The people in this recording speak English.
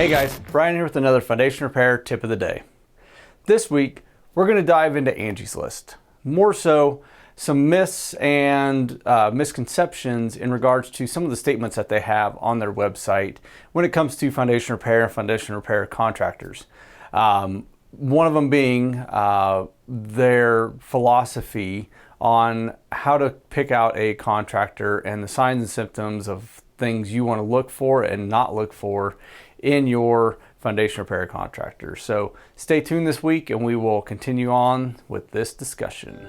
Hey guys, Brian here with another foundation repair tip of the day. This week, we're going to dive into Angie's List. More so, some myths and misconceptions in regards to some of the statements that they have on their website when it comes to foundation repair and foundation repair contractors. One of them being their philosophy on how to pick out a contractor and the signs and symptoms of things you want to look for and not look for in your foundation repair contractor. So stay tuned this week and we will continue on with this discussion.